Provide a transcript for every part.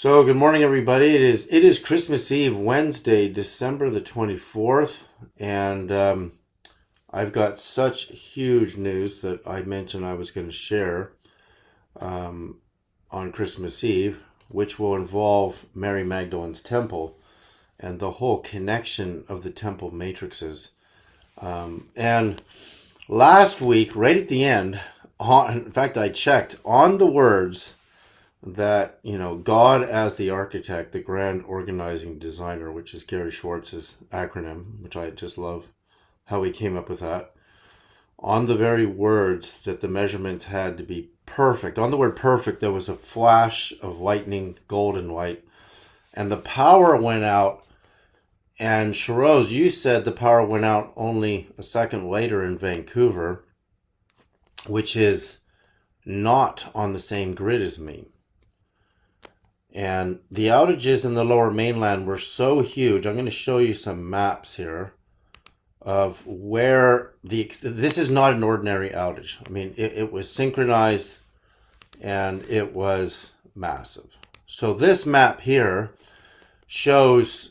So, good morning, everybody. It is Christmas Eve, Wednesday, December the 24th, and I've got such huge news that I mentioned I was going to share on Christmas Eve, which will involve Mary Magdalene's temple and the whole connection of the temple matrices. And last week, right at the end, in fact, I checked on the words that, God as the architect, the grand organizing designer, which is Gary Schwartz's acronym, which I just love how he came up with that, on the very words that the measurements had to be perfect. On the word perfect, there was a flash of lightning, golden light, and the power went out. And Shiroz, you said the power went out only a second later in Vancouver, which is not on the same grid as me. And the outages in the lower mainland were so huge. I'm going to show you some maps here of where this is not an ordinary outage. I mean, it was synchronized and it was massive. So this map here shows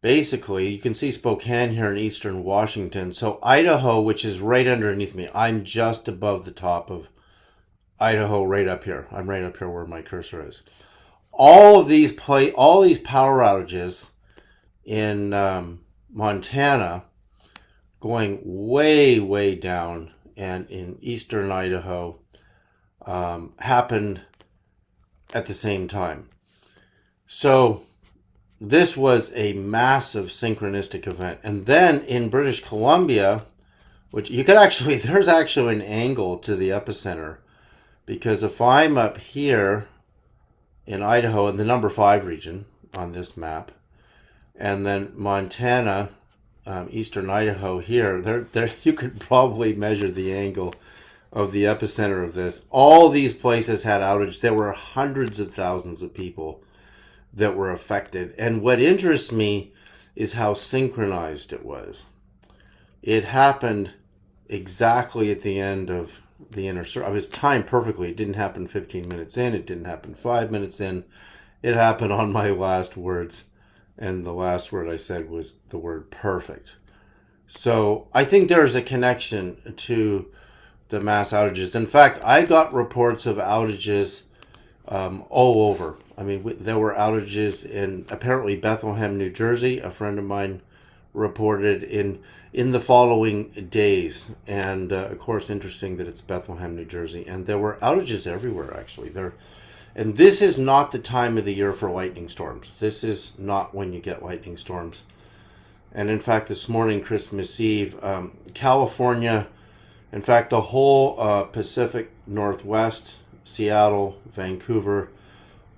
basically, you can see Spokane here in eastern Washington. So Idaho, which is right underneath me, I'm just above the top of Idaho, right up here. I'm right up here where my cursor is. All these power outages in Montana, going way, way down, and in eastern Idaho, happened at the same time. So this was a massive synchronistic event. And then in British Columbia, which you could actually, there's actually an angle to the epicenter. Because if I'm up here in Idaho in the number 5 region on this map, and then Montana, eastern Idaho here, there you could probably measure the angle of the epicenter of this. All these places had outage. There were hundreds of thousands of people that were affected. And what interests me is how synchronized it was. It happened exactly at the end of the inner circle. I was timed perfectly. It didn't happen 15 minutes in. It didn't happen 5 minutes in. It happened on my last words. And the last word I said was the word perfect. So I think there's a connection to the mass outages. In fact, I got reports of outages all over. I mean, there were outages in apparently Bethlehem, New Jersey. A friend of mine reported in the following days. And of course, interesting that it's Bethlehem, New Jersey. And there were outages everywhere, actually. And this is not the time of the year for lightning storms. This is not when you get lightning storms. And in fact, this morning, Christmas Eve, California, in fact, the whole Pacific Northwest, Seattle, Vancouver,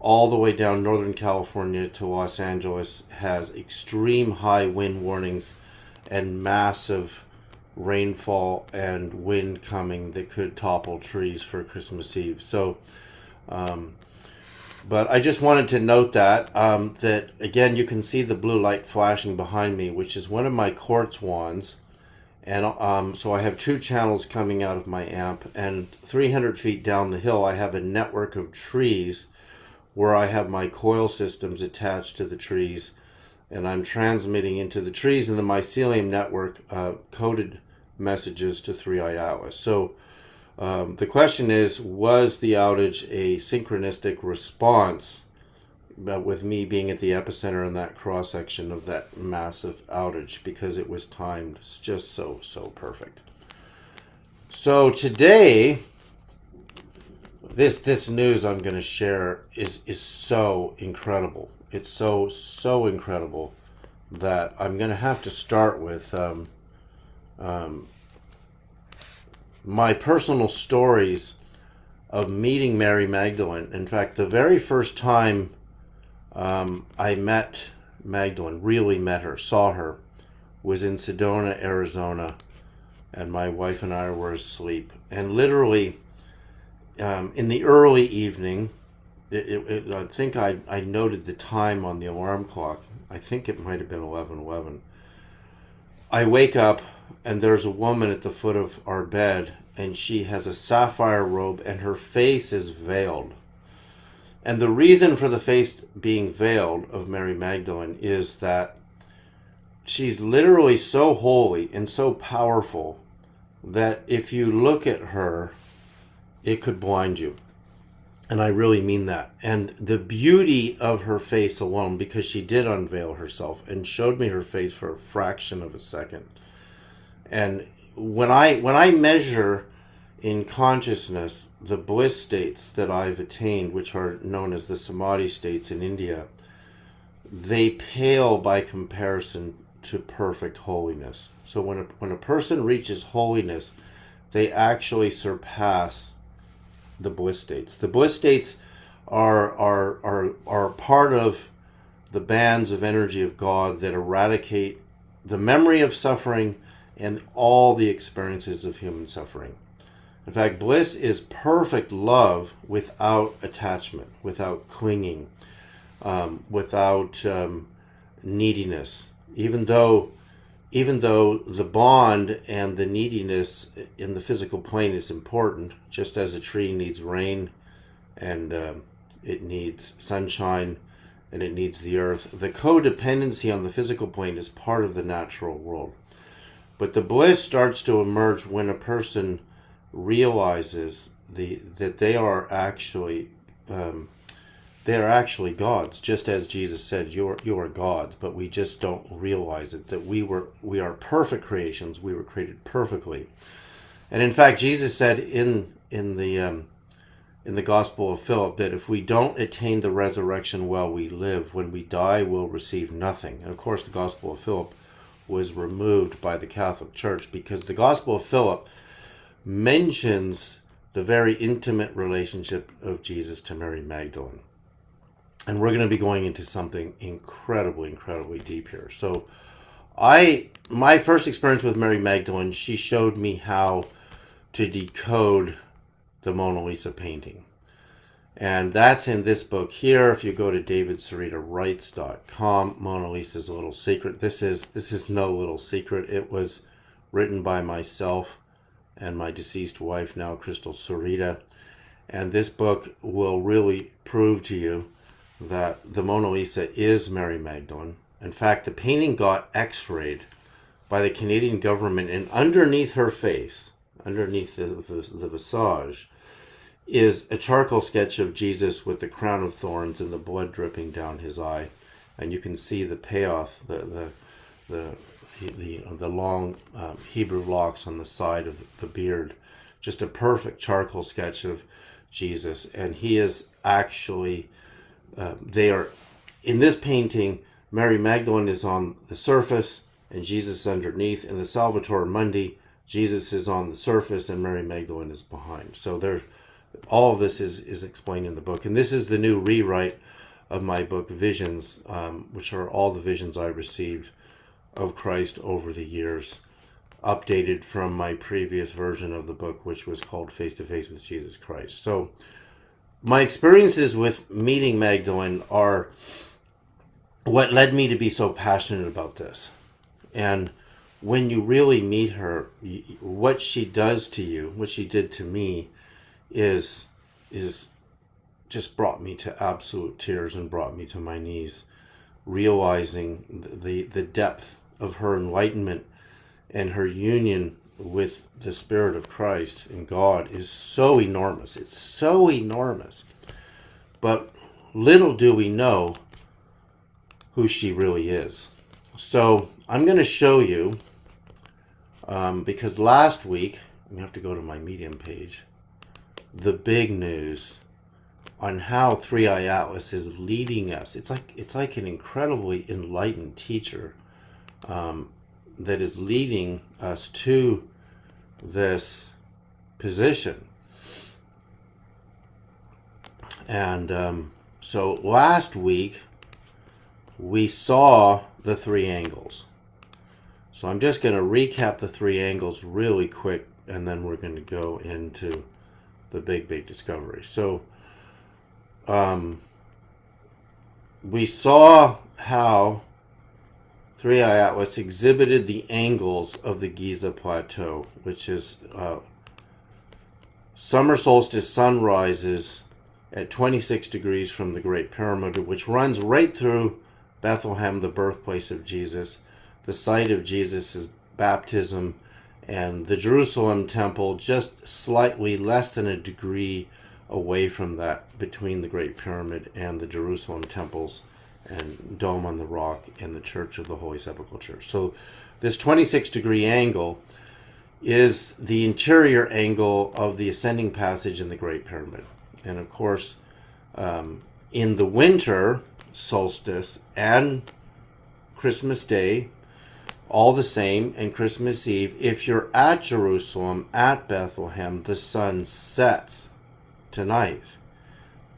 all the way down Northern California to Los Angeles has extreme high wind warnings and massive rainfall and wind coming that could topple trees for Christmas Eve. So, but I just wanted to note that, that again, you can see the blue light flashing behind me, which is one of my quartz wands. And so I have 2 channels coming out of my amp, and 300 feet down the hill, I have a network of trees where I have my coil systems attached to the trees, and I'm transmitting into the trees in the mycelium network coded messages to 3i Atlas. So the question is, was the outage a synchronistic response, with me being at the epicenter in that cross section of that massive outage, because it was timed just so perfect. So today, this news I'm going to share is so incredible. It's so incredible that I'm going to have to start with my personal stories of meeting Mary Magdalene. In fact, the very first time I met Magdalene, really met her, saw her, was in Sedona, Arizona, and my wife and I were asleep. And literally, in the early evening, I think I noted the time on the alarm clock. I think it might have been 11:11. I wake up, and there's a woman at the foot of our bed, and she has a sapphire robe, and her face is veiled. And the reason for the face being veiled of Mary Magdalene is that she's literally so holy and so powerful that if you look at her, it could blind you. And I really mean that. And the beauty of her face alone, because she did unveil herself and showed me her face for a fraction of a second. And when I measure in consciousness the bliss states that I've attained, which are known as the samadhi states in India, they pale by comparison to perfect holiness. So when a person reaches holiness, they actually surpass the bliss states. The bliss states are part of the bands of energy of God that eradicate the memory of suffering and all the experiences of human suffering. In fact, bliss is perfect love without attachment, without clinging, without neediness. Even though the bond and the neediness in the physical plane is important, just as a tree needs rain and it needs sunshine and it needs the earth, the codependency on the physical plane is part of the natural world. But the bliss starts to emerge when a person realizes that they are actually gods, just as Jesus said, you are gods, but we just don't realize it, that we are perfect creations. We were created perfectly. And in fact, Jesus said in the Gospel of Philip that if we don't attain the resurrection while we live, when we die, we'll receive nothing. And of course, the Gospel of Philip was removed by the Catholic Church because the Gospel of Philip mentions the very intimate relationship of Jesus to Mary Magdalene. And we're going to be going into something incredibly, incredibly deep here. So my first experience with Mary Magdalene, she showed me how to decode the Mona Lisa painting. And that's in this book here. If you go to davidseredawrites.com, Mona Lisa's a little secret. This is no little secret. It was written by myself and my deceased wife, now Crystal Sereda. And this book will really prove to you that the Mona Lisa is Mary Magdalene. In fact, the painting got x-rayed by the Canadian government, and underneath her face, underneath the visage, is a charcoal sketch of Jesus with the crown of thorns and the blood dripping down his eye. And you can see the payoff, the long Hebrew locks on the side of the beard. Just a perfect charcoal sketch of Jesus. And he is actually, they are, in this painting, Mary Magdalene is on the surface and Jesus is underneath. In the Salvator Mundi, Jesus is on the surface and Mary Magdalene is behind. So all of this is explained in the book. And this is the new rewrite of my book, Visions, which are all the visions I received of Christ over the years, updated from my previous version of the book, which was called Face to Face with Jesus Christ. So my experiences with meeting Magdalene are what led me to be so passionate about this. And when you really meet her, what she does to you, what she did to me, is just brought me to absolute tears and brought me to my knees, realizing the depth of her enlightenment and her union with the Spirit of Christ and God is so enormous. It's so enormous. But little do we know who she really is. So I'm going to show you, because last week, we have to go to my Medium page, the big news on how 3i Atlas is leading us. It's like an incredibly enlightened teacher that is leading us to this position. And so last week we saw the three angles. So I'm just going to recap the three angles really quick, and then we're going to go into the big discovery. So we saw how 3i Atlas exhibited the angles of the Giza Plateau, which is summer solstice sunrises at 26 degrees from the Great Pyramid, which runs right through Bethlehem, the birthplace of Jesus, the site of Jesus' baptism, and the Jerusalem temple just slightly less than a degree away from that, between the Great Pyramid and the Jerusalem temples and Dome on the Rock and the Church of the Holy Sepulchre Church. So this 26-degree angle is the interior angle of the ascending passage in the Great Pyramid. And of course, in the winter solstice and Christmas Day, all the same, and Christmas Eve, if you're at Jerusalem, at Bethlehem, the sun sets tonight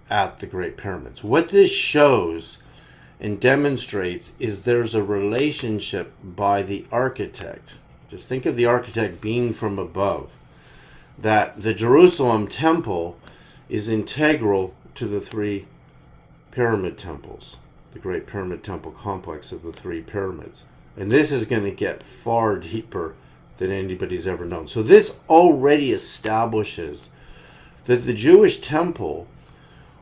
at the Great Pyramids. What this shows and demonstrates is there's a relationship by the architect. Just think of the architect being from above, that the Jerusalem temple is integral to the three pyramid temples, the Great Pyramid Temple complex of the three pyramids. And this is going to get far deeper than anybody's ever known. So this already establishes that the Jewish temple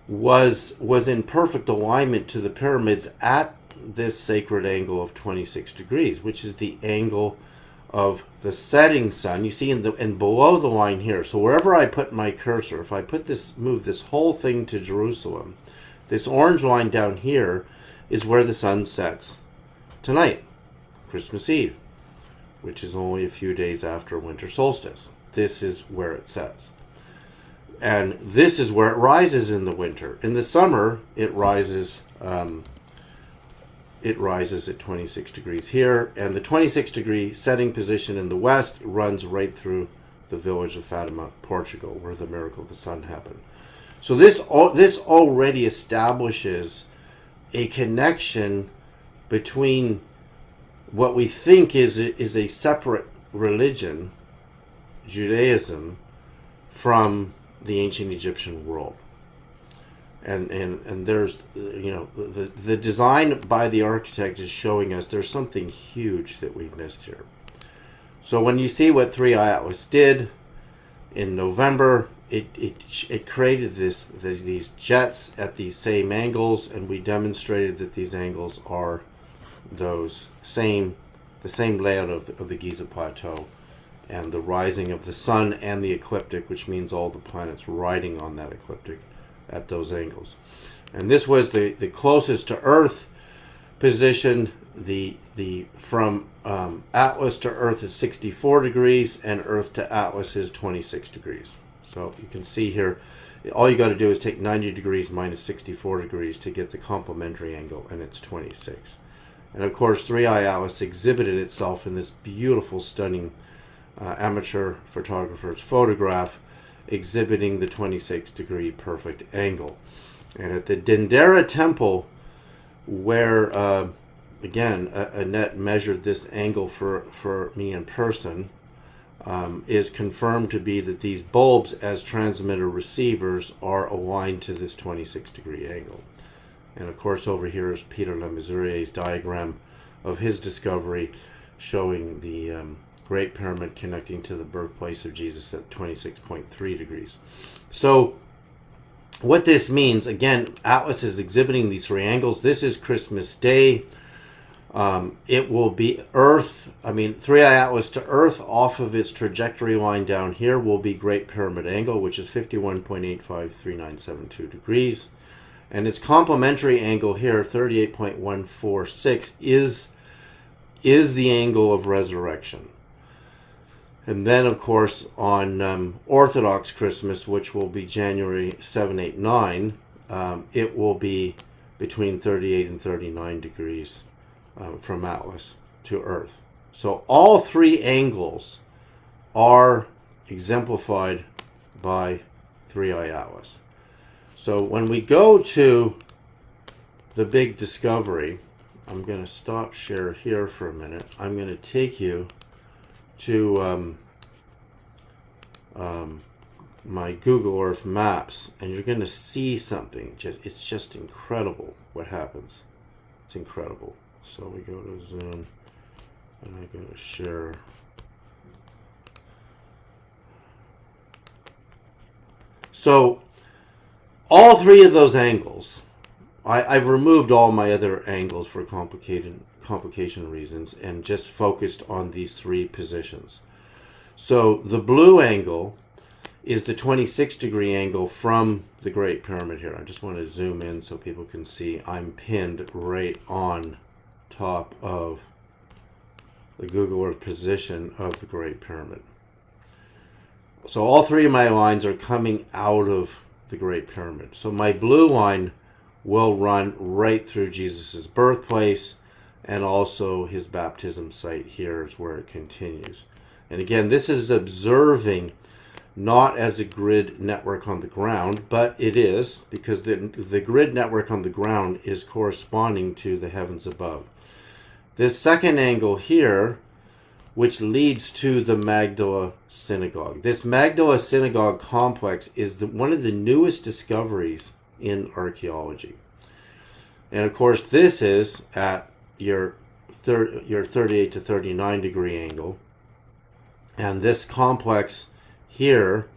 was in perfect alignment to the pyramids at this sacred angle of 26 degrees, which is the angle of the setting sun. You see and below the line here. So wherever I put my cursor, if I move this whole thing to Jerusalem, this orange line down here is where the sun sets tonight, Christmas Eve, which is only a few days after winter solstice. This is where it sets. And this is where it rises in the winter. In the summer, it rises at 26 degrees here, and the 26-degree setting position in the west runs right through the village of Fatima, Portugal, where the miracle of the sun happened. So this already establishes a connection between what we think is a separate religion, Judaism, from the ancient Egyptian world. And there's, the design by the architect is showing us there's something huge that we missed here. So when you see what 3i Atlas did in November, it created these jets at these same angles, and we demonstrated that these angles are the same layout of the Giza Plateau, and the rising of the sun and the ecliptic, which means all the planets riding on that ecliptic at those angles. And this was the closest to Earth position. From Atlas to Earth is 64 degrees, and Earth to Atlas is 26 degrees. So you can see here, all you got to do is take 90 degrees minus 64 degrees to get the complementary angle, and it's 26. And of course, 3i Atlas exhibited itself in this beautiful, stunning amateur photographer's photograph exhibiting the 26-degree perfect angle. And at the Dendera temple, where again Annette measured this angle for me in person, is confirmed to be that these bulbs as transmitter receivers are aligned to this 26-degree angle. And of course, over here is Peter Lemaissurier's diagram of his discovery, showing the Great Pyramid connecting to the birthplace of Jesus at 26.3 degrees. So what this means, again, Atlas is exhibiting these three angles. This is Christmas Day. It will be Earth, 3i Atlas to Earth off of its trajectory line down here will be Great Pyramid angle, which is 51.853972 degrees. And its complementary angle here, 38.146, is the angle of resurrection. And then, of course, on Orthodox Christmas, which will be January 7, 8, 9, it will be between 38 and 39 degrees from Atlas to Earth. So all three angles are exemplified by 3i Atlas. So when we go to the big discovery, I'm going to stop share here for a minute. I'm going to take you to my Google Earth Maps, and you're going to see something. It's just incredible what happens. It's incredible. So we go to Zoom, and I go to share. So All three of those angles, I've removed all my other angles for complication reasons and just focused on these three positions. So the blue angle is the 26-degree angle from the Great Pyramid here. I just want to zoom in so people can see I'm pinned right on top of the Google Earth position of the Great Pyramid. So all three of my lines are coming out of the Great Pyramid. So my blue line will run right through Jesus' birthplace, and also his baptism site here is where it continues. And again, this is observing not as a grid network on the ground, but it is, because the grid network on the ground is corresponding to the heavens above. This second angle here, which leads to the Magdala Synagogue. This Magdala Synagogue complex is one of the newest discoveries in archaeology. And of course, this is at your 38 to 39 degree angle. And this complex here,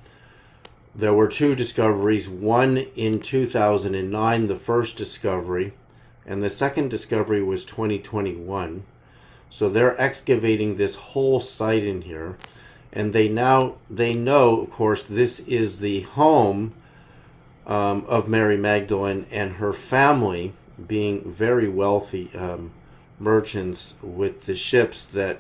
there were two discoveries, one in 2009, the first discovery, and the second discovery was 2021. So they're excavating this whole site in here, and they know, of course, this is the home of Mary Magdalene and her family, being very wealthy merchants with the ships that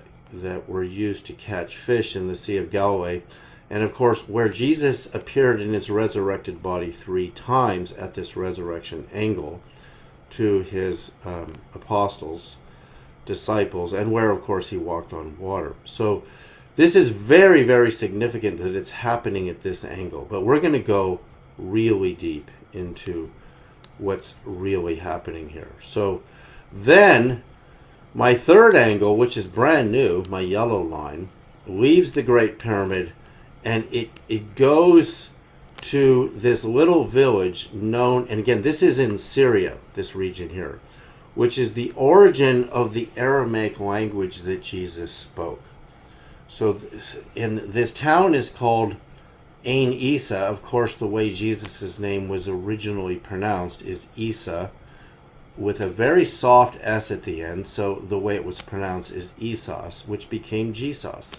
were used to catch fish in the Sea of Galilee. And of course, where Jesus appeared in his resurrected body 3 times at this resurrection angle to his apostles, disciples, and where of course he walked on water. So this is very, very significant that it's happening at this angle, but we're going to go really deep into what's really happening here. So then my third angle, which is brand new, my yellow line, leaves the Great Pyramid, and it goes to this little village known, and again, this is in Syria, this region here, which is the origin of the Aramaic language that Jesus spoke. So this town is called Ain Isa. Of course, the way Jesus' name was originally pronounced is Isa, with a very soft S at the end. So the way it was pronounced is Isos, which became Jesus.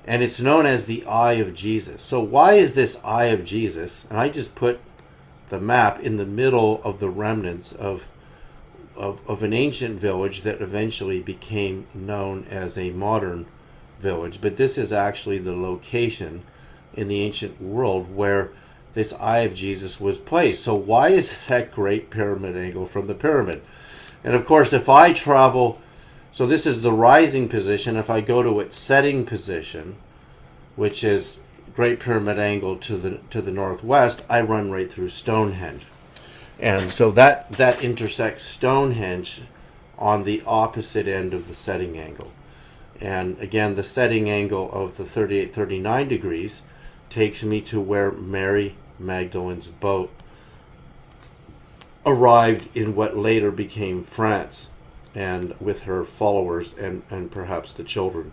And it's known as the Eye of Jesus. So why is this Eye of Jesus? And I just put the map in the middle of the remnants of an ancient village that eventually became known as a modern village. But this is actually the location in the ancient world where this Eye of Jesus was placed. So why is that Great Pyramid angle from the pyramid? And of course, if I travel, so this is the rising position. If I go to its setting position, which is Great Pyramid angle to the northwest, I run right through Stonehenge. And so that intersects Stonehenge on the opposite end of the setting angle. And again, the setting angle of the 38-39 degrees takes me to where Mary Magdalene's boat arrived in what later became France, and with her followers and perhaps the children.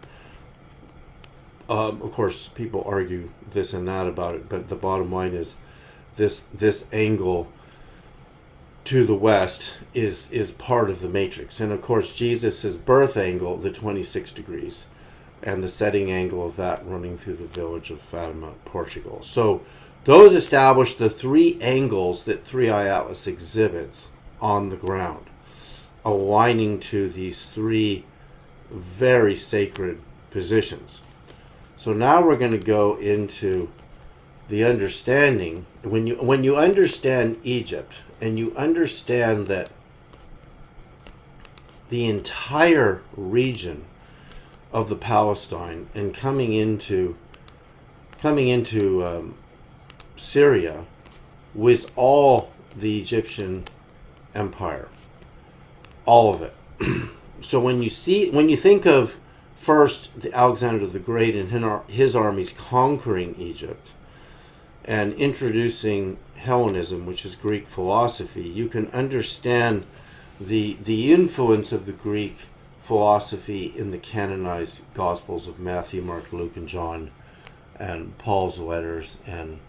Of course, people argue this and that about it, but the bottom line is this angle to the west is part of the matrix. And of course, Jesus's birth angle, the 26 degrees, and the setting angle of that running through the village of Fatima, Portugal. So those establish the 3 angles that 3i Atlas exhibits on the ground, aligning to these 3 very sacred positions. So now we're going to go into the understanding. When you understand Egypt, and you understand that the entire region of the Palestine and coming into Syria was all the Egyptian empire, all of it. So when you think of first the Alexander the Great and his armies conquering Egypt and introducing Hellenism, which is Greek philosophy, you can understand the influence of the Greek philosophy in the canonized Gospels of Matthew, Mark, Luke, and John, and Paul's letters, and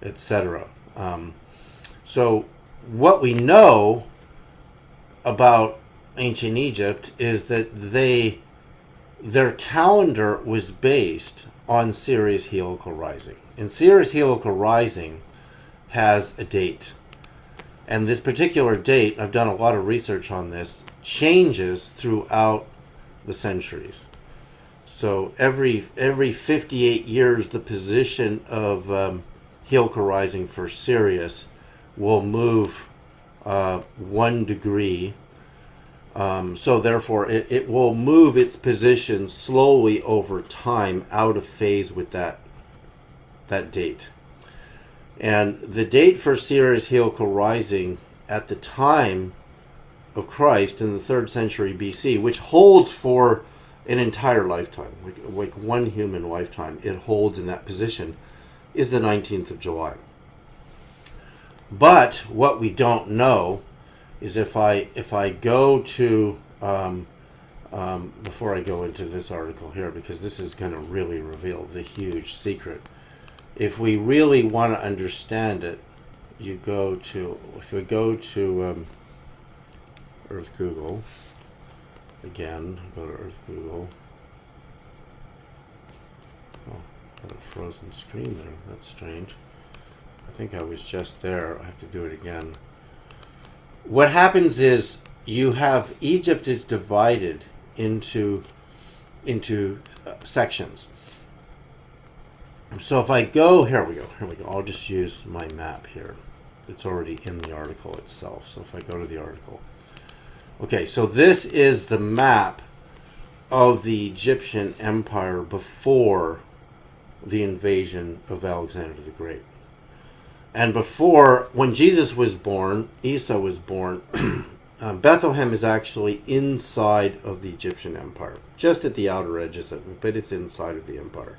etc. So what we know about ancient Egypt is that their calendar was based on Sirius heliacal rising. And Sirius heliacal rising has a date. And this particular date, I've done a lot of research on this, changes throughout the centuries. So every 58 years, the position of heliacal rising for Sirius will move 1 degree. So therefore, it will move its position slowly over time out of phase with that date. And the date for Sirius heliacal rising at the time of Christ in the 3rd century BC, which holds for an entire lifetime, like one human lifetime, it holds in that position, is the 19th of July. But what we don't know is if I go to, before I go into this article here, because this is going to really reveal the huge secret. If we really want to understand it, if we go to Earth Google, again, go to Earth Google. Oh, got a frozen screen there. That's strange. I think I was just there. I have to do it again. What happens is you have Egypt is divided into sections. So if I go, here we go. I'll just use my map here. It's already in the article itself. So if I go to the article. Okay, so this is the map of the Egyptian Empire before the invasion of Alexander the Great. And before, when Jesus was born, Isa was born, Bethlehem is actually inside of the Egyptian Empire, just at the outer edges of it, but it's inside of the empire.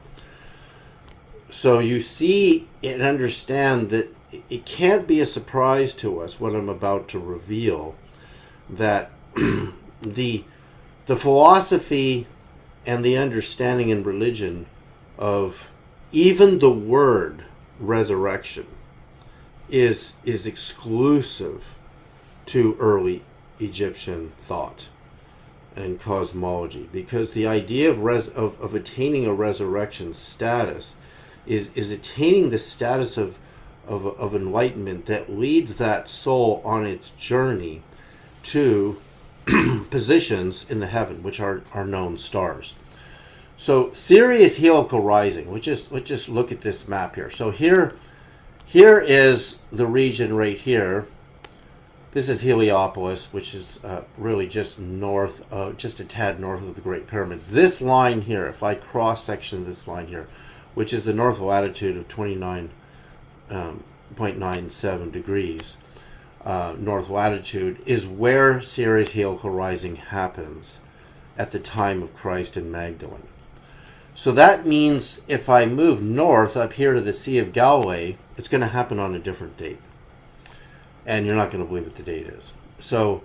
So you see and understand that it can't be a surprise to us what I'm about to reveal, that the philosophy and the understanding in religion of even the word resurrection is exclusive to early Egyptian thought and cosmology, because the idea of attaining a resurrection status is attaining the status of enlightenment that leads that soul on its journey to positions in the heaven, which are known stars. So Sirius heliacal rising, let's just look at this map here. So here is the region right here. This is Heliopolis, which is really just north, just a tad north of the Great Pyramids. This line here, if I cross-section this line here, which is the north latitude of 29.97 degrees north latitude, is where Sirius heliacal rising happens at the time of Christ in Magdalene. So that means if I move north up here to the Sea of Galilee, it's going to happen on a different date. And you're not going to believe what the date is. So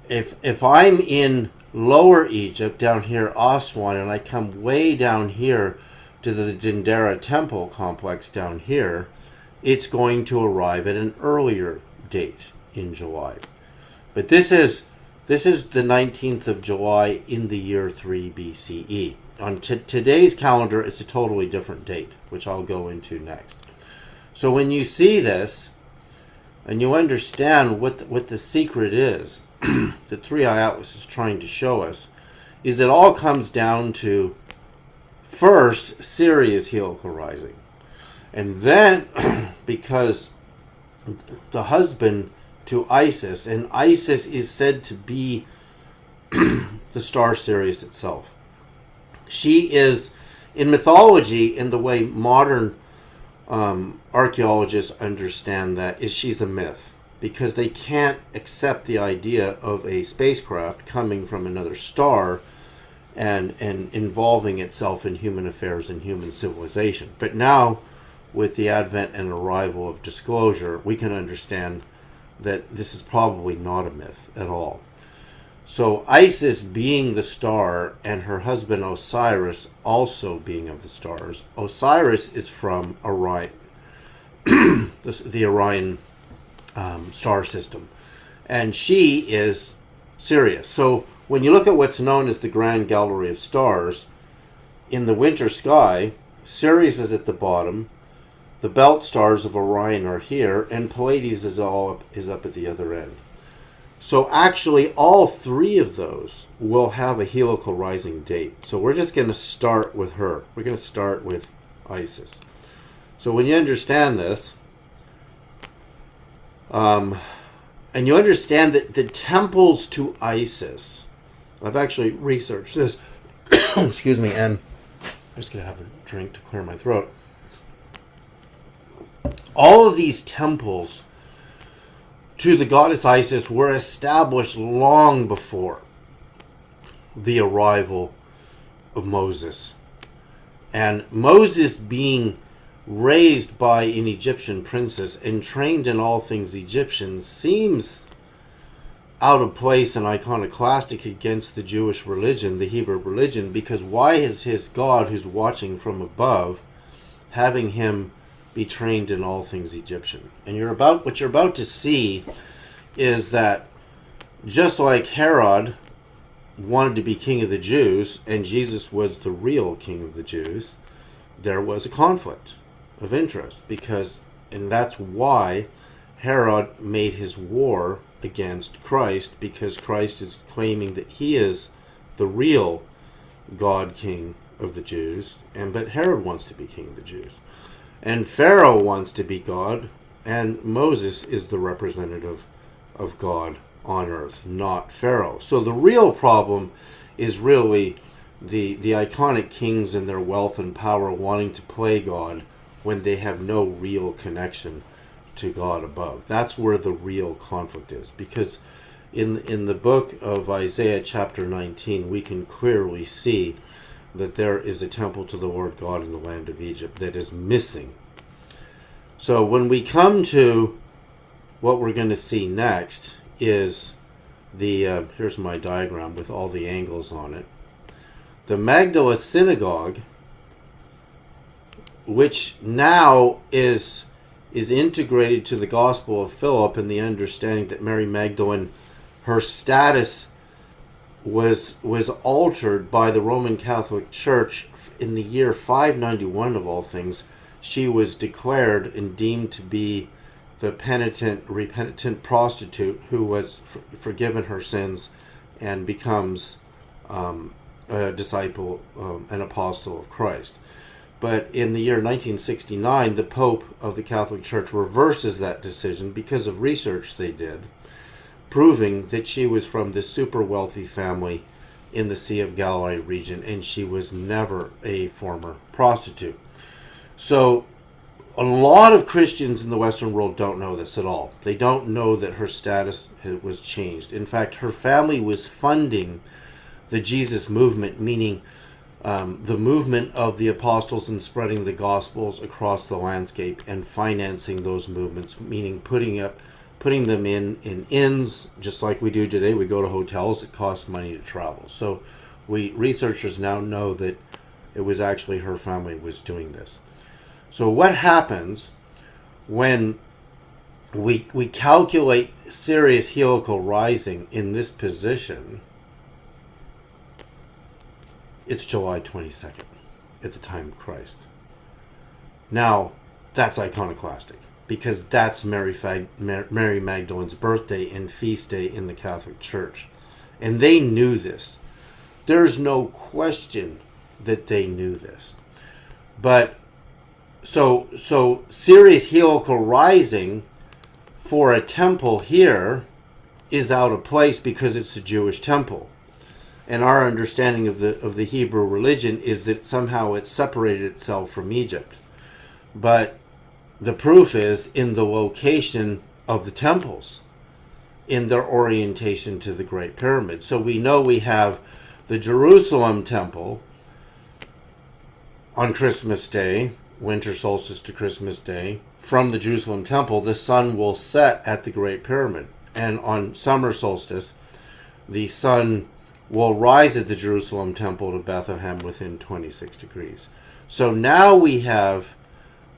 if I'm in Lower Egypt, down here, Aswan, and I come way down here to the Dendera temple complex down here, it's going to arrive at an earlier date in July. But this is the 19th of July in the year 3 BCE. On today's calendar, it's a totally different date, which I'll go into next. So when you see this, and you understand what the secret is, the 3i Atlas is trying to show us, is it all comes down to, first, Sirius heliacal rising. And then, because the husband to Isis, and Isis is said to be the star Sirius itself. She is, in mythology, in the way modern archaeologists understand that, is she's a myth, because they can't accept the idea of a spacecraft coming from another star and involving itself in human affairs and human civilization. But now, with the advent and arrival of disclosure, we can understand that this is probably not a myth at all. So Isis being the star and her husband Osiris also being of the stars. Osiris is from Orion, the Orion star system. And she is Sirius. So when you look at what's known as the Grand Gallery of Stars, in the winter sky, Sirius is at the bottom, the belt stars of Orion are here, and Pleiades is up at the other end. So actually all three of those will have a heliacal rising date. So we're just going to start with her. We're going to start with Isis. So when you understand this, and you understand that the temples to Isis, I've actually researched this, excuse me, and I'm just going to have a drink to clear my throat. All of these temples to the goddess Isis were established long before the arrival of Moses. And Moses, being raised by an Egyptian princess and trained in all things Egyptian, seems out of place and iconoclastic against the Jewish religion, the Hebrew religion, because why is his God, who's watching from above, having him be trained in all things Egyptian? And what you're about to see is that just like Herod wanted to be king of the Jews and Jesus was the real king of the Jews, there was a conflict of interest, and that's why Herod made his war against Christ, because Christ is claiming that he is the real God king of the Jews, but Herod wants to be king of the Jews. And Pharaoh wants to be God, and Moses is the representative of God on earth, not Pharaoh. So the real problem is really the iconic kings and their wealth and power wanting to play God when they have no real connection to God above. That's where the real conflict is, because in the book of Isaiah chapter 19 we can clearly see that there is a temple to the Lord God in the land of Egypt that is missing. So when we come to what we're going to see next is here's my diagram with all the angles on it. The Magdala synagogue, which now is integrated to the Gospel of Philip, and the understanding that Mary Magdalene, her status was altered by the Roman Catholic Church in the year 591 of all things. She was declared and deemed to be the repentant prostitute who was forgiven her sins and becomes a disciple, an apostle of Christ. But in the year 1969, the Pope of the Catholic Church reverses that decision because of research they did, proving that she was from this super wealthy family in the Sea of Galilee region, and she was never a former prostitute. So a lot of Christians in the Western world don't know this at all. They don't know that her status was changed. In fact, her family was funding the Jesus movement, meaning the movement of the apostles and spreading the gospels across the landscape, and financing those movements, meaning putting them in inns, just like we do today. We go to hotels. It costs money to travel. So researchers now know that it was actually her family was doing this. So what happens when we calculate Sirius heliacal rising in this position? It's July 22nd at the time of Christ. Now, that's iconoclastic, because that's Mary Magdalene's birthday and feast day in the Catholic Church. And they knew this. There's no question that they knew this. But so Sirius heliacal rising for a temple here is out of place because it's a Jewish temple. And our understanding of the Hebrew religion is that somehow it separated itself from Egypt. But the proof is in the location of the temples, in their orientation to the Great Pyramid. So we know we have the Jerusalem temple on Christmas Day, winter solstice to Christmas Day. From the Jerusalem temple, the sun will set at the Great Pyramid. And on summer solstice, the sun will rise at the Jerusalem temple to Bethlehem within 26 degrees. So now we have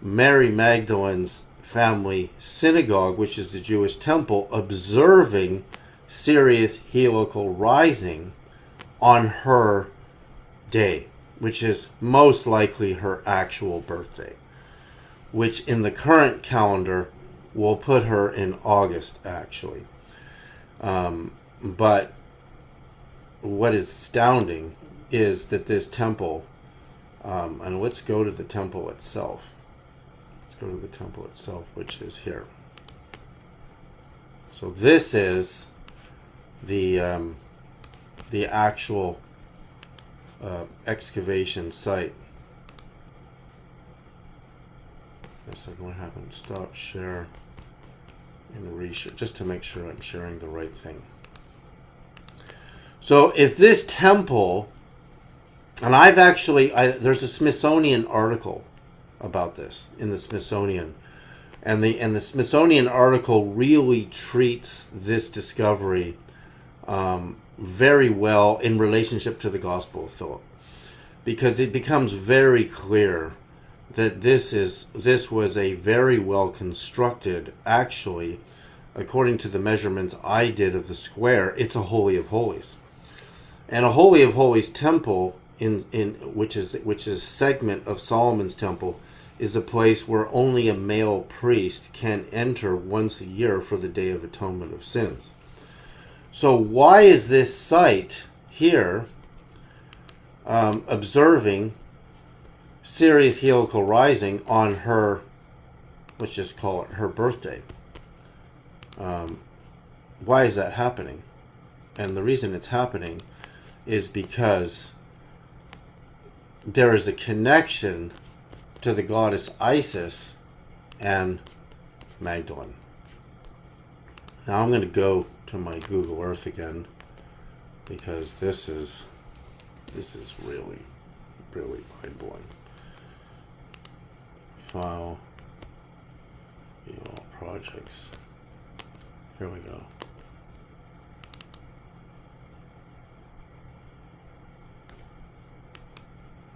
Mary Magdalene's family synagogue, which is the Jewish temple, observing Sirius heliacal rising on her day, which is most likely her actual birthday, which in the current calendar will put her in August, actually. But what is astounding is that this temple, and let's go to the temple itself. Let's go to the temple itself, which is here. So this is the actual excavation site. A second, what happened? Stop share and reshare, just to make sure I'm sharing the right thing. So if this temple, and I've actually, there's a Smithsonian article about this in the Smithsonian, and the Smithsonian article really treats this discovery very well in relationship to the Gospel of Philip, because it becomes very clear that this was a very well constructed, actually, according to the measurements I did of the square, it's a Holy of Holies. And a Holy of Holies temple, which is segment of Solomon's temple, is a place where only a male priest can enter once a year for the Day of Atonement of Sins. So why is this site here observing Sirius heliacal rising on her, let's just call it her birthday? Why is that happening? And the reason it's happening is because there is a connection to the goddess Isis and Magdalene. Now I'm going to go to my Google Earth again, because this is really, really mind-blowing. File, all projects. Here we go.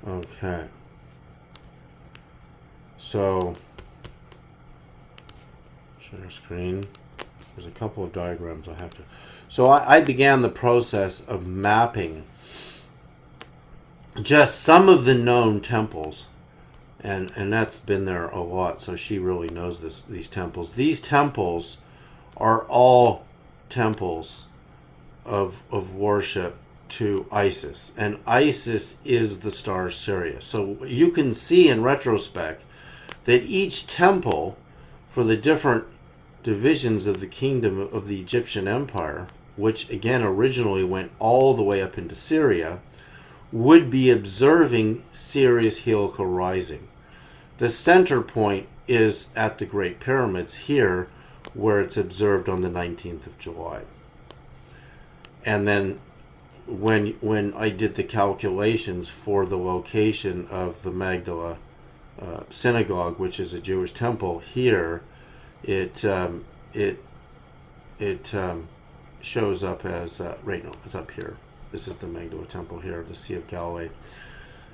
Okay. So, share screen. There's a couple of diagrams I have to. So I began the process of mapping just some of the known temples, and that's been there a lot. So she really knows these temples. These temples are all temples of worship to Isis, and Isis is the star Sirius. So you can see in retrospect that each temple for the different divisions of the kingdom of the Egyptian Empire, which again originally went all the way up into Syria, would be observing Sirius heliacal rising. The center point is at the Great Pyramids here, where it's observed on the 19th of July. And then when I did the calculations for the location of the Magdala synagogue, which is a Jewish temple here, it shows up as right, no, it's up here. This is the Magdala temple here, the Sea of Galilee.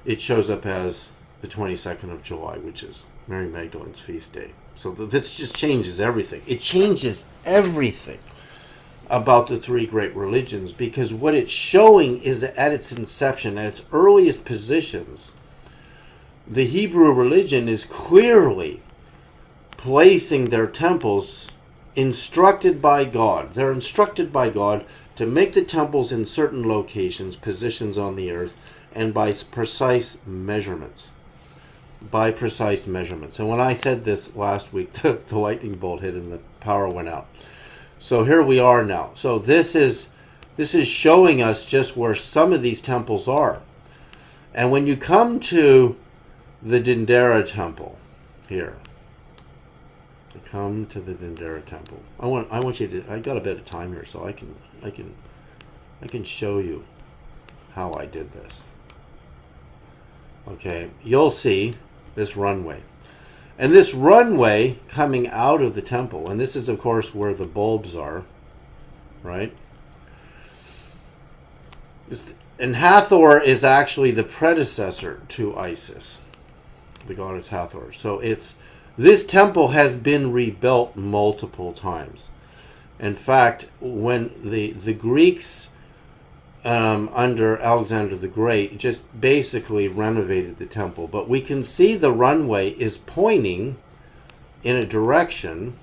It shows up as the 22nd of July, which is Mary Magdalene's feast day. So this just changes everything. It changes everything about the three great religions, because what it's showing is that at its inception, at its earliest positions, the Hebrew religion is clearly placing their temples instructed by God. They're instructed by God to make the temples in certain locations, positions on the earth, and by precise measurements. By precise measurements. And when I said this last week, the lightning bolt hit and the power went out. So here we are now. So this is showing us just where some of these temples are. And when you come to the Dendera temple here, come to the Dendera temple. I want you to. I got a bit of time here, so I can show you how I did this. Okay, you'll see this runway, and this runway coming out of the temple, and this is of course where the bulbs are, right? And Hathor is actually the predecessor to Isis, the goddess Hathor. So it's This temple has been rebuilt multiple times. In fact, when the Greeks under Alexander the Great just basically renovated the temple, but we can see the runway is pointing in a direction,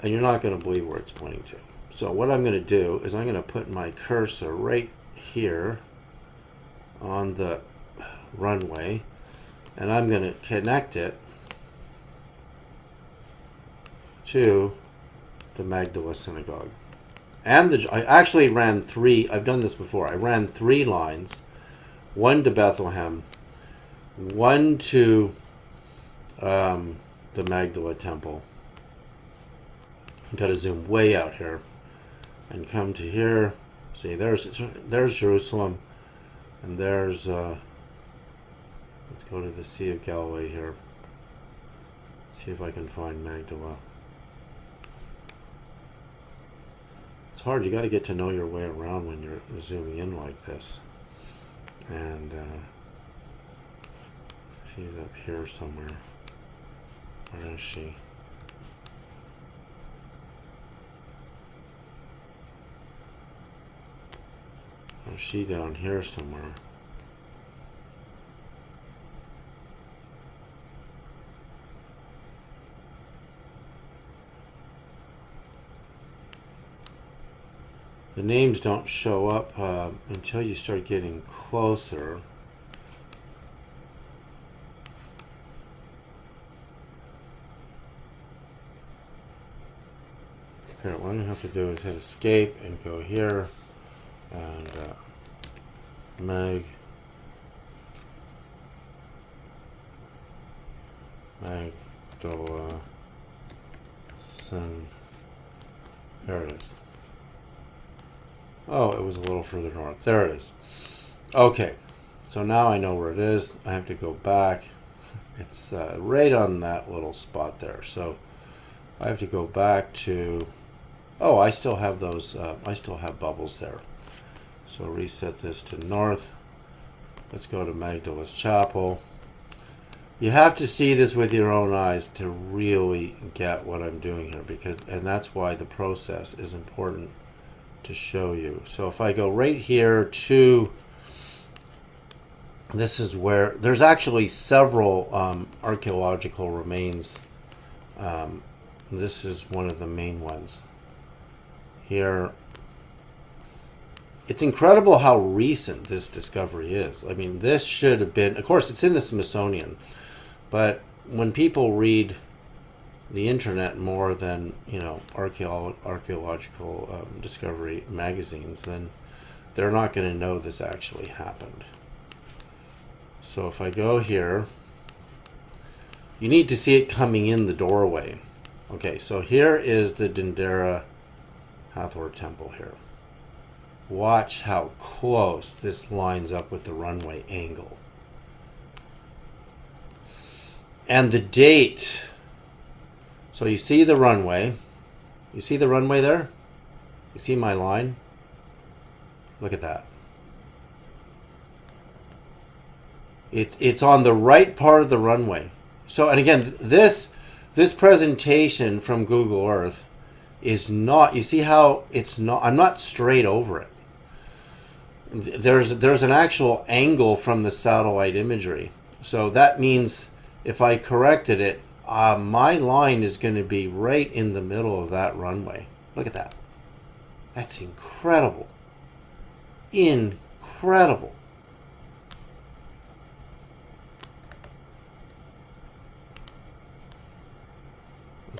and you're not going to believe where it's pointing to. So what I'm going to do is I'm going to put my cursor right here on the runway, and I'm going to connect it to the Magdala Synagogue. And I actually ran 3, I've done this before, I ran 3 lines, 1 to Bethlehem, 1 to the Magdala Temple. I've got to zoom way out here and come to here. See, there's Jerusalem, and there's, let's go to the Sea of Galilee here. See if I can find Magdala. It's hard, you got to get to know your way around when you're zooming in like this. And she's up here somewhere. Where is she? Oh, she down here somewhere. The names don't show up until you start getting closer. Here, what I'm going to have to do is hit escape and go here. And Magdala Here it is. Oh, it was a little further north. There it is. Okay, so now I know where it is. I have to go back. It's right on that little spot there. So I have to go back to... Oh, I still have those. I still have bubbles there. So reset this to north. Let's go to Magdala's Chapel. You have to see this with your own eyes to really get what I'm doing here, and that's why the process is important to show you. So if I go right here to, this is where there's actually several archaeological remains. This is one of the main ones here. It's incredible how recent this discovery is. I mean, this should have been, of course, it's in the Smithsonian, but when people read the internet more than, you know, archaeological discovery magazines, then they're not going to know this actually happened. So if I go here, you need to see it coming in the doorway. Okay, so here is the Dendera Hathor Temple here. Watch how close this lines up with the runway angle. And the date. So you see the runway. You see the runway there? You see my line? Look at that. It's on the right part of the runway. So, and again, this presentation from Google Earth is not, you see how it's not, I'm not straight over it. There's an actual angle from the satellite imagery. So that means if I corrected it, my line is going to be right in the middle of that runway. Look at that. That's incredible. Incredible.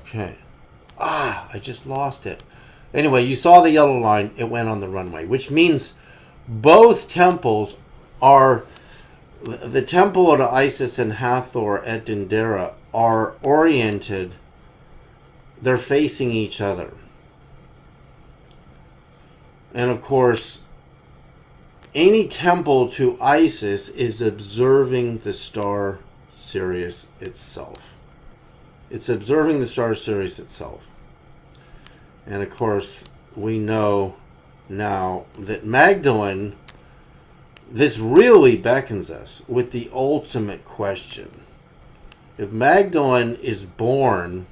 Okay. I just lost it. Anyway, you saw the yellow line. It went on the runway, which means both temples are, the temple of Isis and Hathor at Dendera are oriented, they're facing each other. And of course, any temple to Isis is observing the star Sirius itself. It's observing the star Sirius itself. And of course, we know now that Magdalene, this really beckons us with the ultimate question. if Magdalene is born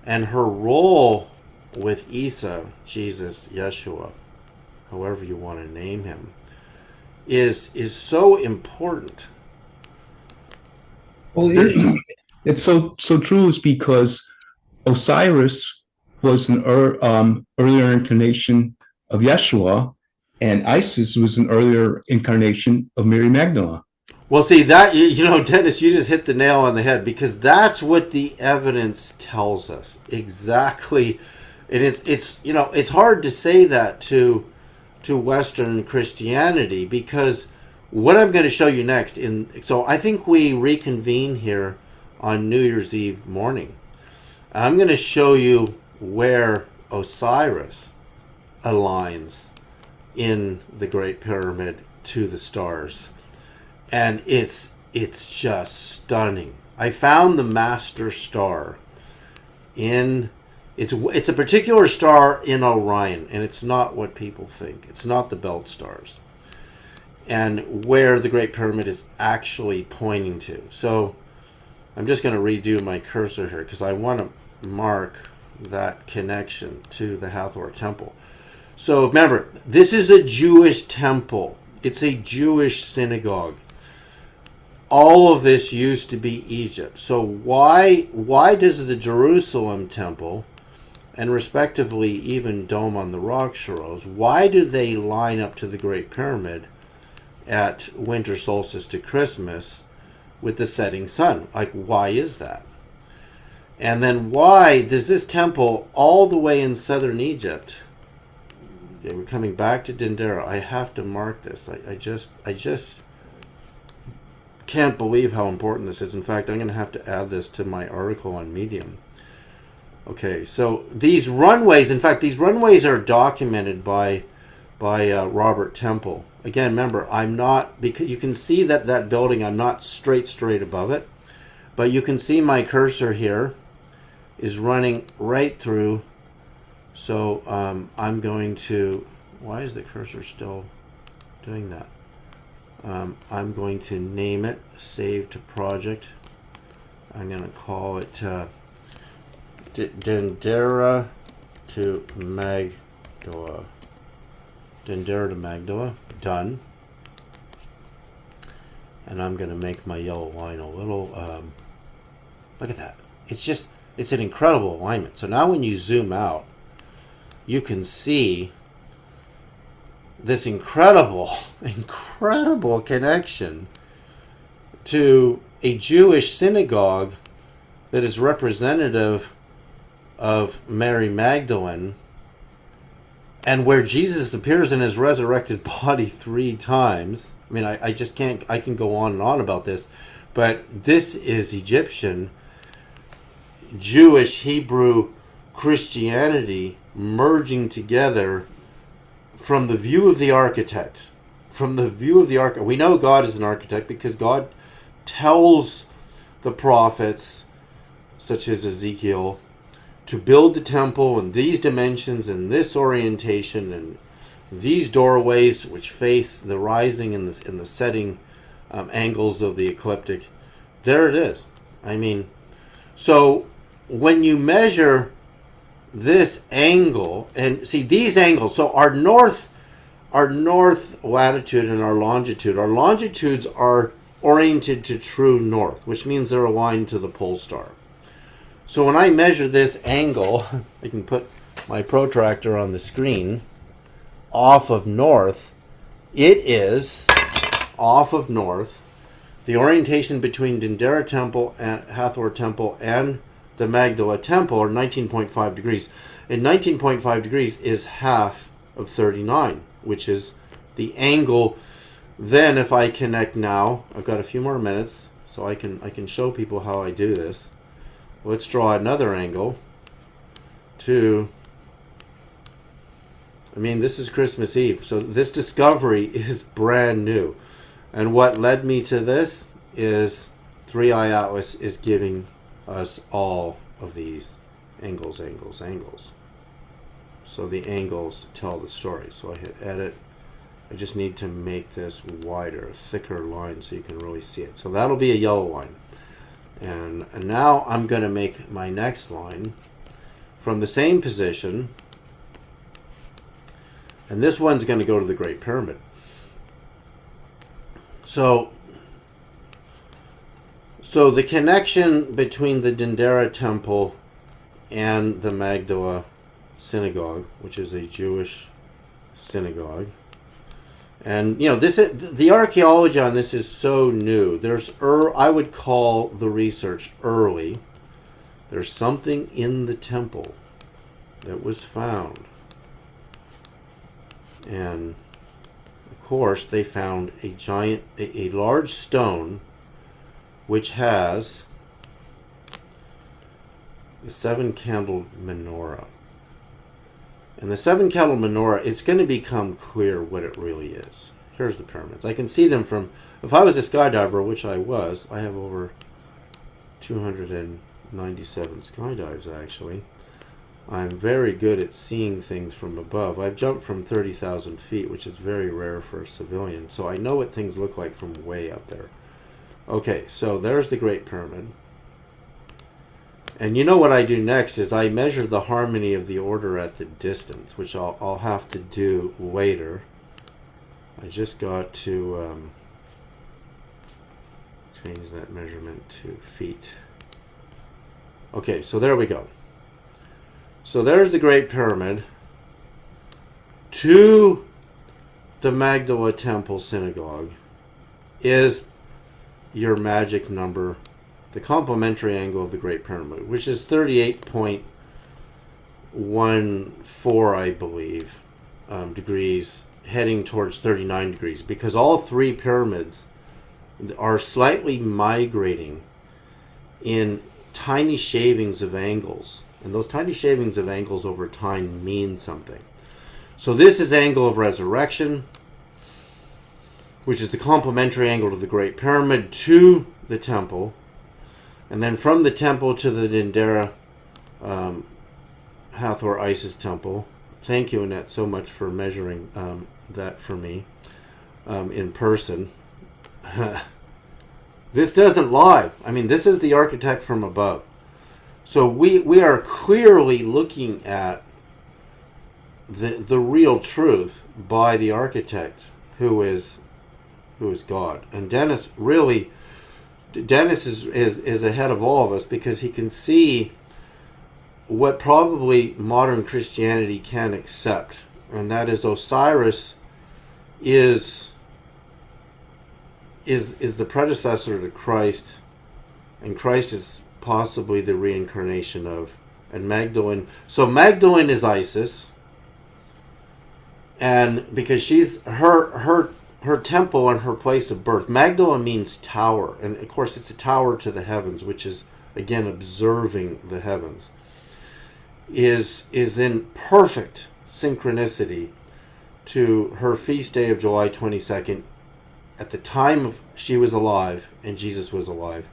and her role with Isa, Jesus, Yeshua, however you want to name him, is so important. Well, it's so true is because Osiris was an earlier incarnation of Yeshua, and Isis was an earlier incarnation of Mary Magdalene. Well, see, that, you know, Dennis, you just hit the nail on the head, because that's what the evidence tells us. Exactly. And it's you know, it's hard to say that to Western Christianity, because what I'm going to show you next, so I think we reconvene here on New Year's Eve morning. I'm going to show you where Osiris aligns in the Great Pyramid to the stars. And it's just stunning. I found the master star in, it's a particular star in Orion, and it's not what people think. It's not the belt stars. And where the Great Pyramid is actually pointing to. So I'm just going to redo my cursor here because I want to mark that connection to the Hathor temple. So remember, this is a Jewish temple. It's a Jewish synagogue. All of this used to be Egypt. So why does the Jerusalem temple, and respectively even Dome on the Rock Shiros, why do they line up to the Great Pyramid at winter solstice to Christmas with the setting sun? Like, why is that? And then why does this temple all the way in southern Egypt, okay, we're coming back to Dendera, I have to mark this. I just can't believe how important this is. In fact, I'm going to have to add this to my article on Medium. Okay, so these runways, in fact, these runways are documented by Robert Temple. Again, remember, I'm not, because you can see that building, I'm not straight above it, but you can see my cursor here is running right through. So I'm going to, why is the cursor still doing that? I'm going to name it, save to project. I'm going to call it Dendera to Magdala. Dendera to Magdala, done. And I'm going to make my yellow line a little, look at that. It's an incredible alignment. So now when you zoom out, you can see this incredible connection to a Jewish synagogue that is representative of Mary Magdalene, and where Jesus appears in his resurrected body 3 times. I mean, I just can't, I can go on and on about this, but this is Egyptian, Jewish, Hebrew, Christianity merging together from the view of the architect. From the view of the architect. We know God is an architect because God tells the prophets, such as Ezekiel, to build the temple in these dimensions and this orientation and these doorways which face the rising and the setting angles of the ecliptic. There it is. I mean, so when you measure this angle, and see these angles, so our north latitude and our longitudes are oriented to true north, which means they're aligned to the pole star. So when I measure this angle, I can put my protractor on the screen, off of north, it is off of north. The orientation between Dendera Temple and Hathor Temple and the Magdala Temple are 19.5 degrees. And 19.5 degrees is half of 39, which is the angle. Then if I connect now, I've got a few more minutes, so I can show people how I do this. Let's draw another angle to, I mean, this is Christmas Eve. So this discovery is brand new. And what led me to this is 3i Atlas is giving us all of these angles. So the angles tell the story. So I hit edit. I just need to make this wider, a thicker line so you can really see it. So that'll be a yellow line. And now I'm going to make my next line from the same position. And this one's going to go to the Great Pyramid. So the connection between the Dendera Temple and the Magdala Synagogue, which is a Jewish synagogue, and this is, the archaeology on this is so new. I would call the research early. There's something in the temple that was found, and of course they found a large stone which has the 7-candle menorah. And the 7-candle menorah, it's going to become clear what it really is. Here's the pyramids. I can see them from, if I was a skydiver, which I was, I have over 297 skydives actually. I'm very good at seeing things from above. I've jumped from 30,000 feet, which is very rare for a civilian. So I know what things look like from way up there. Okay, so there's the Great Pyramid. And you know what I do next is I measure the harmony of the order at the distance, which I'll have to do later. I just got to change that measurement to feet. Okay, so there we go. So there's the Great Pyramid to the Magdala Temple Synagogue is your magic number, the complementary angle of the Great Pyramid, which is 38.14, I believe, degrees, heading towards 39 degrees, because all three pyramids are slightly migrating in tiny shavings of angles. And those tiny shavings of angles over time mean something. So this is angle of resurrection, which is the complementary angle to the Great Pyramid to the temple. And then from the temple to the Dendera Hathor Isis temple. Thank you, Annette, so much for measuring that for me in person. This doesn't lie. I mean, this is the architect from above. So we are clearly looking at the real truth by the architect who is God. And Dennis is ahead of all of us because he can see what probably modern Christianity can accept, and that is Osiris is the predecessor to Christ, and Christ is possibly the reincarnation of, and Magdalene. So Magdalene is Isis, and because she's her temple and her place of birth. Magdala means tower, and of course it's a tower to the heavens, which is again observing the heavens. Is in perfect synchronicity to her feast day of July 22nd, at the time she was alive and Jesus was alive.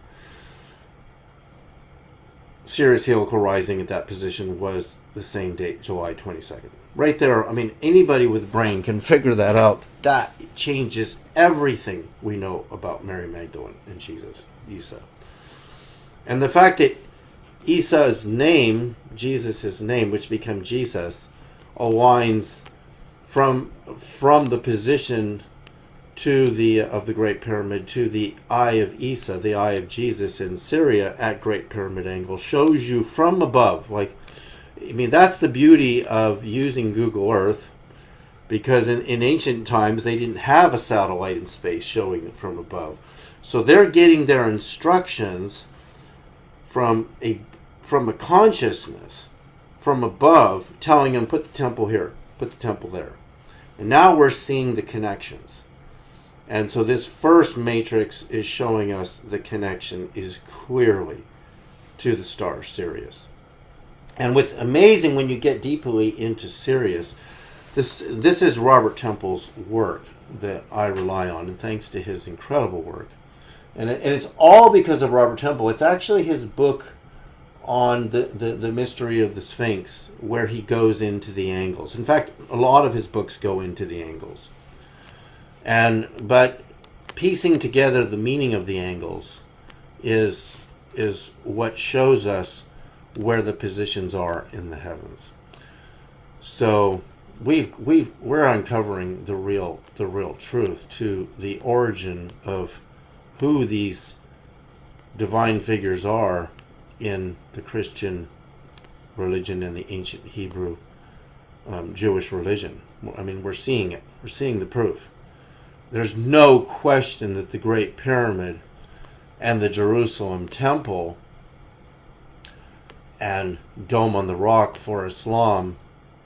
Sirius helical rising at that position was the same date, July 22nd. Right there, I mean, anybody with a brain can figure that out. That changes everything we know about Mary Magdalene and Jesus, Isa. And the fact that Isa's name, Jesus' name, which became Jesus, aligns from the position to of the Great Pyramid to the eye of Isa, the eye of Jesus in Syria at Great Pyramid angle, shows you from above. Like, I mean, that's the beauty of using Google Earth, because in ancient times they didn't have a satellite in space showing it from above. So they're getting their instructions from a consciousness from above, telling them, put the temple here, put the temple there. And now we're seeing the connections. And so this first matrix is showing us the connection is clearly to the star Sirius. And what's amazing when you get deeply into Sirius, this is Robert Temple's work that I rely on, and thanks to his incredible work. And it's all because of Robert Temple. It's actually his book on the mystery of the Sphinx, where he goes into the angles. In fact, a lot of his books go into the angles. But piecing together the meaning of the angles is what shows us where the positions are in the heavens. So we're uncovering the real truth to the origin of who these divine figures are in the Christian religion and the ancient Hebrew Jewish religion. I mean, we're seeing it. We're seeing the proof. There's no question that the Great Pyramid and the Jerusalem Temple and Dome on the Rock for Islam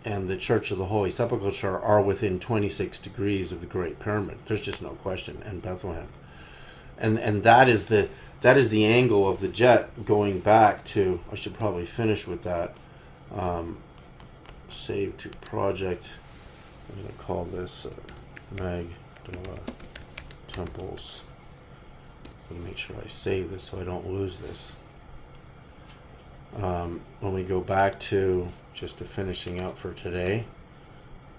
and the Church of the Holy Sepulchre are within 26 degrees of the Great Pyramid. There's just no question. And Bethlehem. And that is the angle of the jet going back to, I should probably finish with that. Save to project. I'm going to call this Magdala Temples. I'm going to make sure I save this so I don't lose this. When we go back to just a finishing out for today,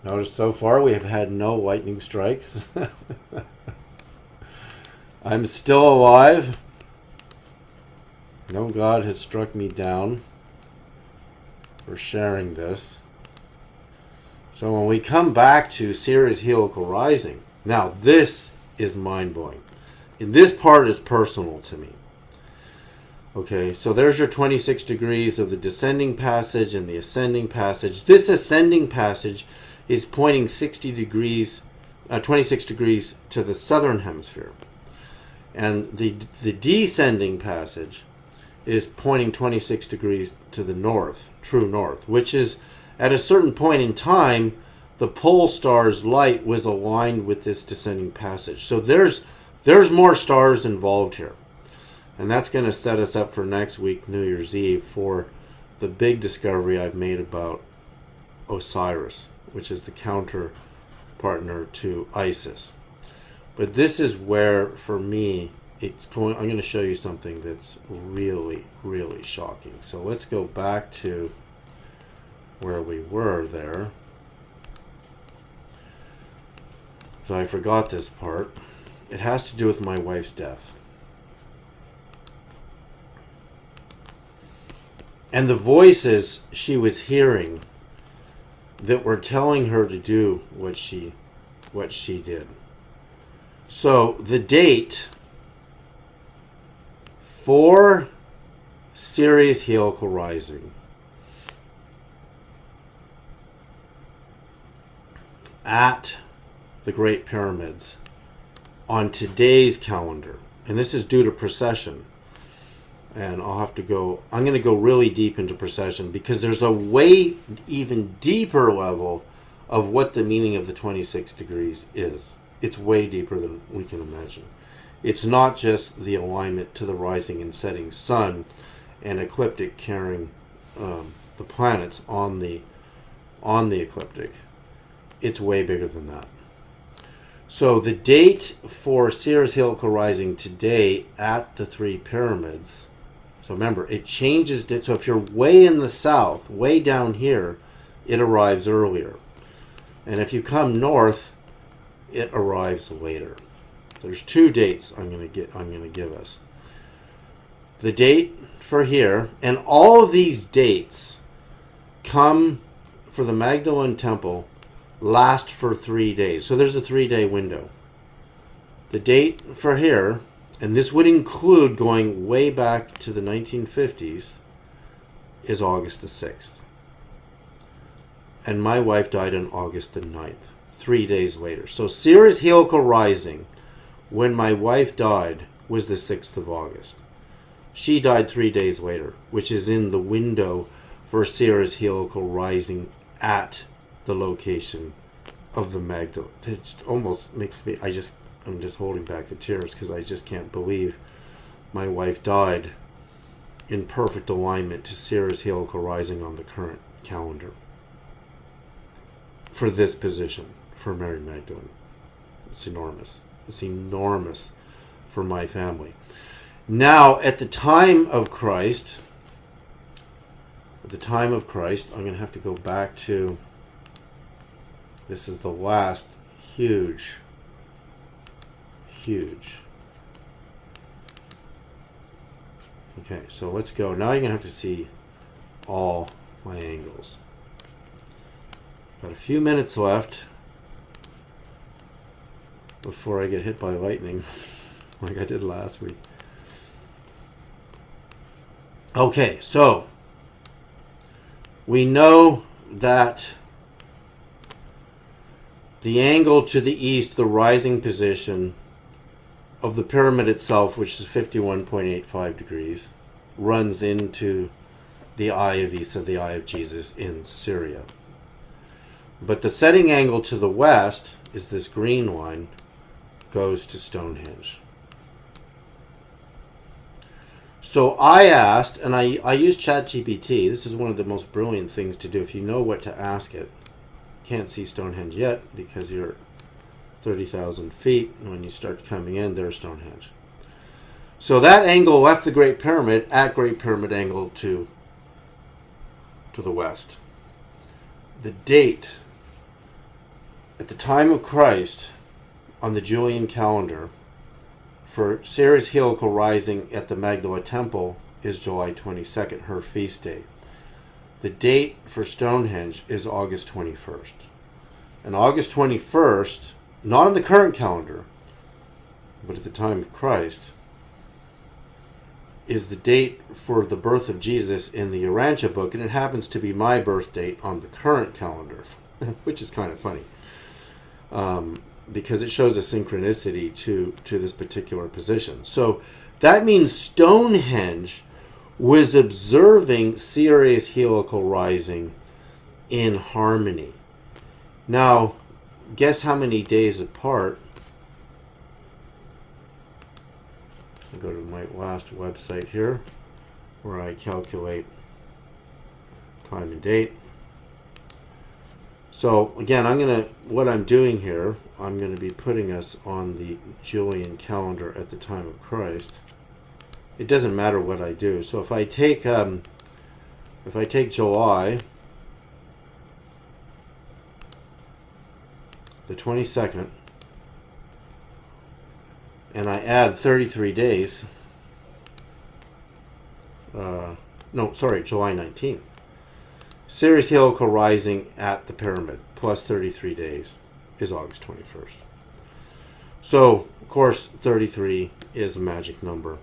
notice so far we have had no lightning strikes. I'm still alive. No God has struck me down for sharing this. So when we come back to Ceres helical rising, now this is mind-blowing. And this part is personal to me. Okay, so there's your 26 degrees of the descending passage and the ascending passage. This ascending passage is pointing 60 degrees, 26 degrees to the southern hemisphere. And the descending passage is pointing 26 degrees to the north, true north, which is at a certain point in time, the pole star's light was aligned with this descending passage. So there's more stars involved here. And that's going to set us up for next week, New Year's Eve, for the big discovery I've made about Osiris, which is the counter partner to Isis. But this is where, for me, I'm going to show you something that's really, really shocking. So let's go back to where we were there. So I forgot this part. It has to do with my wife's death. And the voices she was hearing that were telling her to do what she did. So the date for Ceres helical rising at the Great Pyramids on today's calendar, and this is due to precession, and I'm going to go really deep into precession because there's a way even deeper level of what the meaning of the 26 degrees is. It's way deeper than we can imagine. It's not just the alignment to the rising and setting sun and ecliptic carrying the planets on the ecliptic. It's way bigger than that. So the date for Ceres helical rising today at the three pyramids, so remember, it changes. So if you're way in the south, way down here, it arrives earlier. And if you come north, it arrives later. There's two dates I'm going to give us. The date for here, and all of these dates come for the Magdalene Temple last for 3 days. So there's a 3-day window. The date for here, and this would include going way back to the 1950s, is August the 6th. And my wife died on August the 9th, 3 days later. So Ceres helical rising, when my wife died, was the 6th of August. She died 3 days later, which is in the window for Ceres helical rising at the location of the Magdalene. It just almost makes me, I'm just holding back the tears because I just can't believe my wife died in perfect alignment to Ceres helical rising on the current calendar for this position for Mary Magdalene. It's enormous. It's enormous for my family. Now, at the time of Christ, I'm going to have to go back to, this is the last huge Okay, so let's go. Now you're going to have to see all my angles. Got a few minutes left before I get hit by lightning like I did last week. Okay, so we know that the angle to the east, the rising position of the pyramid itself, which is 51.85 degrees, runs into the eye of Isa, the eye of Jesus in Syria. But the setting angle to the west is this green line, goes to Stonehenge. So I asked, and I used ChatGPT. This is one of the most brilliant things to do if you know what to ask it. Can't see Stonehenge yet because you're 30,000 feet. And when you start coming in, there's Stonehenge. So that angle left the Great Pyramid at Great Pyramid angle to the west. The date at the time of Christ on the Julian calendar for Sarah's helical rising at the Magdala Temple is July 22nd, her feast day. The date for Stonehenge is August 21st. And August 21st, not on the current calendar, but at the time of Christ, is the date for the birth of Jesus in the Urantia book, and it happens to be my birth date on the current calendar, which is kind of funny. Because it shows a synchronicity to this particular position. So that means Stonehenge was observing Sirius helical rising in harmony. Now, guess how many days apart? I'll go to my last website here, where I calculate time and date. So again, what I'm doing here, I'm going to be putting us on the Julian calendar at the time of Christ. It doesn't matter what I do. So if I take July the 22nd, and I add 33 days, July 19th. Sirius helical rising at the pyramid plus 33 days is August 21st. So, of course, 33 is a magic number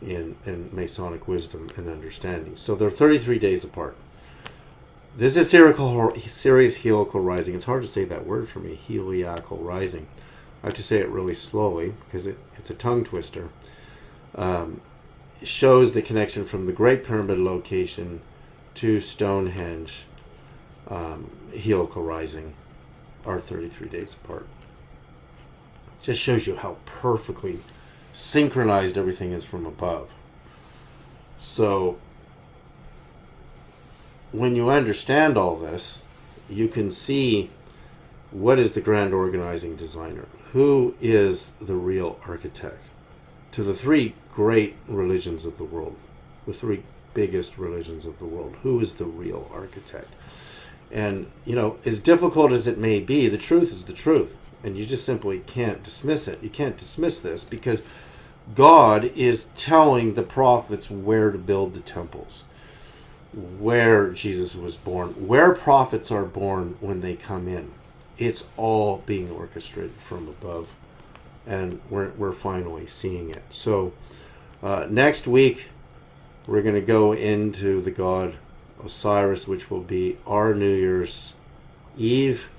in Masonic wisdom and understanding. So they're 33 days apart. This is Sirius helical rising. It's hard to say that word for me, heliacal rising. I have to say it really slowly because it's a tongue twister. It shows the connection from the Great Pyramid location to Stonehenge helical rising are 33 days apart. Just shows you how perfectly synchronized everything is from above. So when you understand all this, you can see what is the grand organizing designer, who is the real architect to the three great religions of the world, the three biggest religions of the world. Who is the real architect? And, as difficult as it may be, the truth is the truth. And you just simply can't dismiss it. You can't dismiss this because God is telling the prophets where to build the temples, where Jesus was born, where prophets are born when they come in. It's all being orchestrated from above. And we're finally seeing it. So next week, we're going to go into the god Osiris, which will be our New Year's Eve.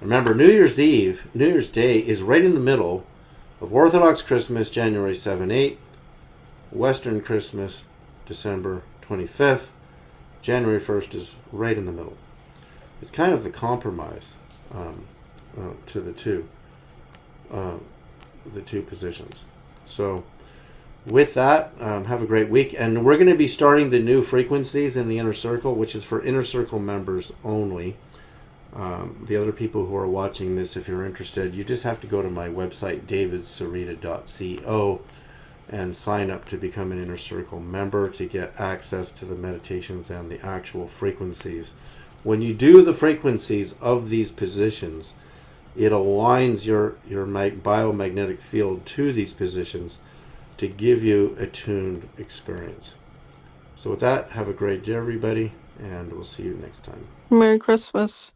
Remember, New Year's Day is right in the middle of Orthodox Christmas, January 7-8, Western Christmas, December 25th. January 1st is right in the middle. It's kind of the compromise to the two positions. So with that, have a great week. And we're going to be starting the new frequencies in the Inner Circle, which is for Inner Circle members only. The other people who are watching this, if you're interested, you just have to go to my website, davidsereda.co, and sign up to become an Inner Circle member to get access to the meditations and the actual frequencies. When you do the frequencies of these positions, it aligns your biomagnetic field to these positions to give you a tuned experience. So with that, have a great day, everybody, and we'll see you next time. Merry Christmas.